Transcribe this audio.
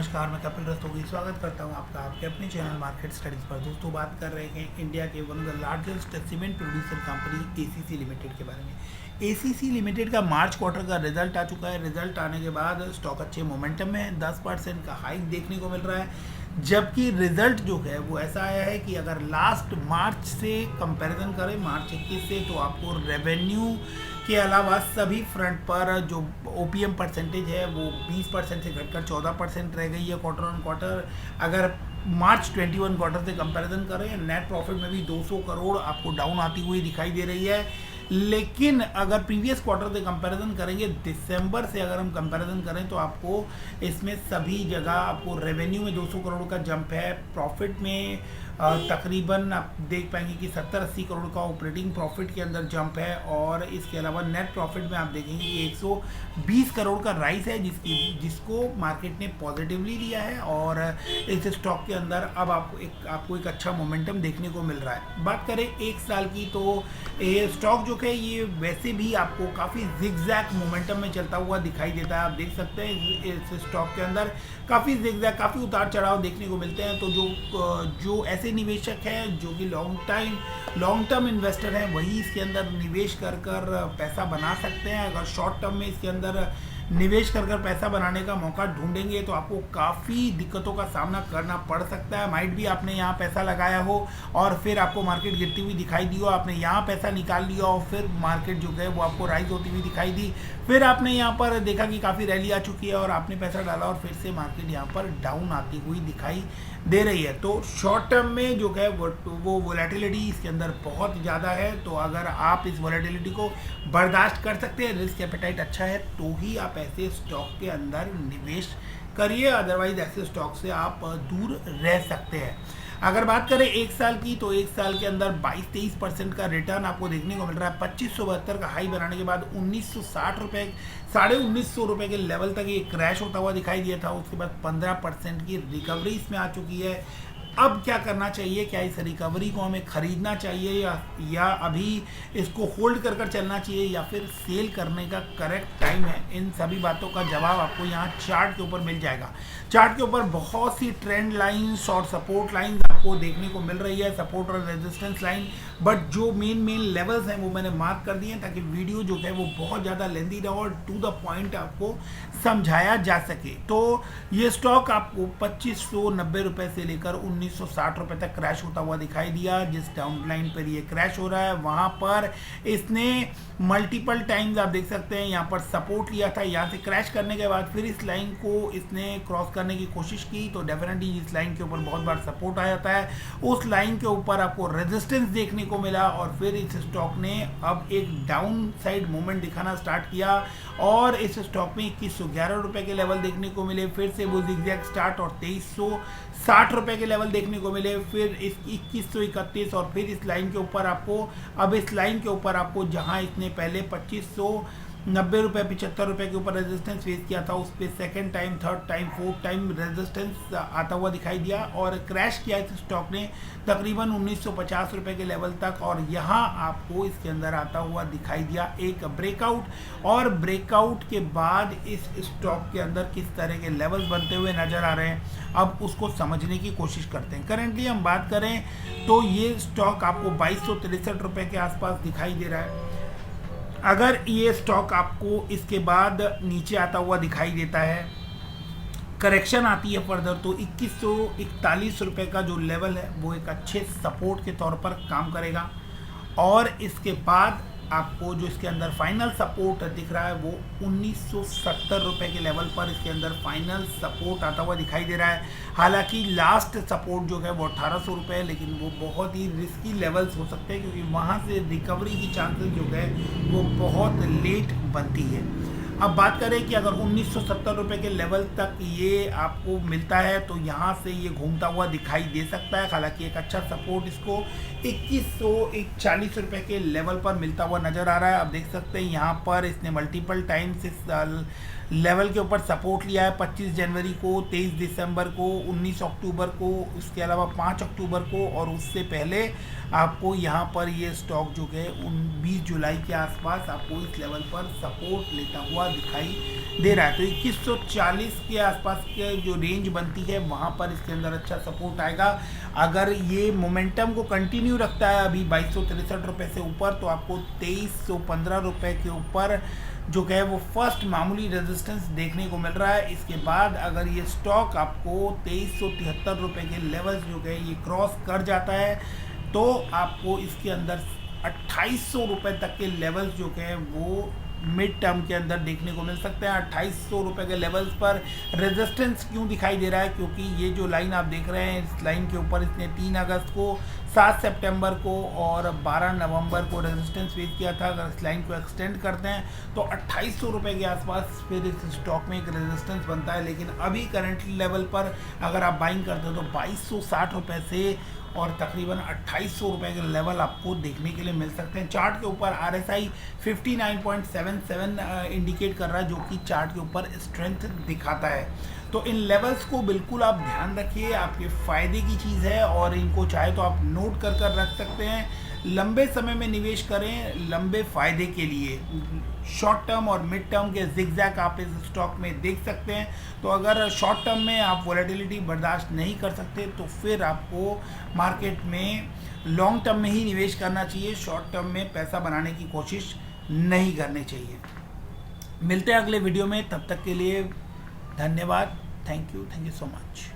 नमस्कार, मैं कपिल रस्तोगी स्वागत करता हूं आपका आपके अपने चैनल मार्केट स्टडीज़ पर। दोस्तों, बात कर रहे हैं इंडिया के one of the largest cement producer company ACC limited के बारे में। एसीसी लिमिटेड का मार्च क्वार्टर का रिजल्ट आ चुका है। रिजल्ट आने के बाद स्टॉक अच्छे मोमेंटम में है, 10% का हाइक देखने को मिल रहा है। जबकि रिजल्ट जो है वो ऐसा आया है कि अगर लास्ट मार्च से कंपैरिजन करें, मार्च 21 से, तो आपको रेवेन्यू के अलावा सभी फ्रंट पर जो ओपीएम परसेंटेज है वो 20% से घटकर 14% रह गई है क्वार्टर ऑन क्वार्टर। अगर मार्च 21 क्वार्टर से कंपैरिजन करें, नेट प्रॉफिट में भी 200 करोड़ आपको डाउन आती हुई दिखाई दे रही है। लेकिन अगर प्रीवियस क्वार्टर से कंपैरिजन करेंगे, दिसंबर से अगर हम कंपैरिजन करें, तो आपको इसमें सभी जगह आपको रेवेन्यू में 200 करोड़ का जंप है। प्रॉफिट में तकरीबन आप देख पाएंगे कि 70-80 करोड़ का ऑपरेटिंग प्रॉफिट के अंदर जंप है। और इसके अलावा नेट प्रॉफिट में आप देखेंगे कि 120 करोड़ का राइस है, जिसको मार्केट ने पॉजिटिवली लिया है। और इस स्टॉक के अंदर अब आपको एक अच्छा मोमेंटम देखने को मिल रहा है। बात करें एक साल की, तो ये स्टॉक जो है ये वैसे भी आपको काफ़ी जिगजैग मोमेंटम में चलता हुआ दिखाई देता है। आप देख सकते हैं इस स्टॉक के अंदर काफ़ी जिगजैग, काफ़ी उतार चढ़ाव देखने को मिलते हैं। तो जो ऐसे निवेशक हैं जो कि लॉन्ग टर्म इन्वेस्टर हैं, वही इसके अंदर निवेश कर पैसा बना सकते हैं। अगर शॉर्ट टर्म में इसके अंदर निवेश कर पैसा बनाने का मौका ढूंढेंगे तो आपको काफ़ी दिक्कतों का सामना करना पड़ सकता है। माइट भी आपने यहाँ पैसा लगाया हो और फिर आपको मार्केट गिरती हुई दिखाई दी हो, आपने यहाँ पैसा निकाल लिया और फिर मार्केट जो है वो आपको राइज होती हुई दिखाई दी, फिर आपने यहाँ पर देखा कि काफ़ी रैली आ चुकी है और आपने पैसा डाला और फिर से मार्केट यहाँ पर डाउन आती हुई दिखाई दे रही है। तो शॉर्ट टर्म में जो है वो वोलेटिलिटी इसके अंदर बहुत ज़्यादा है। तो अगर आप इस वोलेटिलिटी को बर्दाश्त कर सकते हैं, रिस्क एपेटाइट अच्छा है, तो ही आप ऐसे स्टॉक के अंदर निवेश करिए। अदरवाइज ऐसे स्टॉक से आप दूर रह सकते हैं। अगर बात करें एक साल की, तो एक साल के अंदर 22-23% का रिटर्न आपको देखने को मिल रहा है। 2572 का हाई बनाने के बाद 1960 रुपये, 1950 रुपये के लेवल तक ये क्रैश होता हुआ दिखाई दिया था। उसके बाद 15% की रिकवरी इसमें आ चुकी है। अब क्या करना चाहिए? क्या इस रिकवरी को हमें खरीदना चाहिए या अभी इसको होल्ड कर चलना चाहिए, या फिर सेल करने का करेक्ट टाइम है? इन सभी बातों का जवाब आपको यहाँ चार्ट के ऊपर मिल जाएगा। चार्ट के ऊपर बहुत सी ट्रेंड लाइंस और सपोर्ट लाइंस आपको देखने को मिल रही है, सपोर्ट और रेजिस्टेंस लाइन। बट जो मेन लेवल्स हैं वो मैंने मार्क कर दिए हैं ताकि वीडियो जो है वो बहुत ज़्यादा लेंदी ना और टू द पॉइंट आपको समझाया जा सके। तो ये स्टॉक आपको 2590 रुपये से लेकर 1960 रुपये तक क्रैश होता हुआ दिखाई दिया। जिस डाउन लाइन पर ये क्रैश हो रहा है वहाँ पर इसने मल्टीपल टाइम्स आप देख सकते हैं यहाँ पर सपोर्ट लिया था। यहाँ से क्रैश करने के बाद फिर इस लाइन को इसने क्रॉस करने की कोशिश की, तो डेफिनेटली इस लाइन के ऊपर बहुत बार सपोर्ट आ जाता है। उस लाइन के ऊपर आपको रेजिस्टेंस देखने को मिला और फिर इस स्टॉक ने अब एक डाउन साइड मूवमेंट दिखाना स्टार्ट किया और इस स्टॉक में 2111 रुपये के लेवल देखने को मिले। फिर से वो जिगजैग स्टार्ट और 2360 रुपये के लेवल देखने को मिले, फिर इस 2131 और फिर इस लाइन के ऊपर आपको जहां इसने पहले 2590 रुपये 75 रुपये के ऊपर रेजिस्टेंस फेस किया था, उस पर second time, third time, fourth time resistance आता हुआ दिखाई दिया और क्रैश किया इस स्टॉक ने तकरीबन 1950 रुपये के लेवल तक। और यहाँ आपको इसके अंदर आता हुआ दिखाई दिया एक ब्रेकआउट, और ब्रेकआउट के बाद इस स्टॉक के अंदर किस तरह के लेवल्स बनते हुए नजर आ रहे हैं, अब उसको समझने की कोशिश करते हैं। करेंटली हम बात करें तो ये स्टॉक आपको 2263 रुपये के आसपास दिखाई दे रहा है। अगर ये स्टॉक आपको इसके बाद नीचे आता हुआ दिखाई देता है, करेक्शन आती है फर्दर, तो 2141 रुपये का जो लेवल है वो एक अच्छे सपोर्ट के तौर पर काम करेगा। और इसके बाद आपको जो इसके अंदर फाइनल सपोर्ट दिख रहा है वो 1970 रुपये के लेवल पर इसके अंदर फाइनल सपोर्ट आता हुआ दिखाई दे रहा है। हालांकि लास्ट सपोर्ट जो है वो 1800 रुपये है, लेकिन वो बहुत ही रिस्की लेवल्स हो सकते हैं क्योंकि वहाँ से रिकवरी की चांसेस जो है वो बहुत लेट बनती है। अब बात करें कि अगर 1970 रुपये के लेवल तक ये आपको मिलता है तो यहाँ से ये घूमता हुआ दिखाई दे सकता है। हालांकि एक अच्छा सपोर्ट इसको 2140 रुपये के लेवल पर मिलता हुआ नज़र आ रहा है। आप देख सकते हैं यहाँ पर इसने मल्टीपल टाइम्स लेवल के ऊपर सपोर्ट लिया है 25 जनवरी को, 23 दिसंबर को, 19 अक्टूबर को, उसके अलावा 5 अक्टूबर को, और उससे पहले आपको यहाँ पर ये स्टॉक जो है 20 जुलाई के आसपास आपको इस लेवल पर सपोर्ट लेता हुआ दिखाई दे रहा है। तो 2140 के आसपास के जो रेंज बनती है वहाँ पर इसके अंदर अच्छा सपोर्ट आएगा। अगर ये मोमेंटम को कंटिन्यू रखता है अभी 2263 रुपये से ऊपर, तो आपको 2315 रुपये के ऊपर जो है वो फर्स्ट मामूली रेजिस्टेंस देखने को मिल रहा है। इसके बाद अगर ये स्टॉक आपको 2373 रुपये के लेवल्स जो है ये क्रॉस कर जाता है, तो आपको इसके अंदर 2800 रुपये तक के लेवल्स जो है वो मिड टर्म के अंदर देखने को मिल सकते हैं। 2800 रुपये के लेवल्स पर रेजिस्टेंस क्यों दिखाई दे रहा है, क्योंकि ये जो लाइन आप देख रहे हैं इस लाइन के ऊपर इसने 3 अगस्त को, 7 सितंबर को और 12 नवंबर को रेजिस्टेंस फेस किया था। अगर इस लाइन को एक्सटेंड करते हैं तो 2800 रुपये के आसपास फिर इस स्टॉक में एक रेजिस्टेंस बनता है। लेकिन अभी करंट लेवल पर अगर आप बाइंग करते हो तो 2260 रुपये से और तकरीबन 2800 रुपये के लेवल आपको देखने के लिए मिल सकते हैं। चार्ट के ऊपर RSI 59.77 इंडिकेट कर रहा है, जो कि चार्ट के ऊपर स्ट्रेंथ दिखाता है। तो इन लेवल्स को बिल्कुल आप ध्यान रखिए, आपके फ़ायदे की चीज़ है और इनको चाहे तो आप नोट कर कर रख सकते हैं। लंबे समय में निवेश करें लंबे फ़ायदे के लिए। शॉर्ट टर्म और मिड टर्म के जिगजैग आप इस स्टॉक में देख सकते हैं। तो अगर शॉर्ट टर्म में आप वॉलेटिलिटी बर्दाश्त नहीं कर सकते तो फिर आपको मार्केट में लॉन्ग टर्म में ही निवेश करना चाहिए, शॉर्ट टर्म में पैसा बनाने की कोशिश नहीं करनी चाहिए। मिलते हैं अगले वीडियो में, तब तक के लिए धन्यवाद। Thank you so much.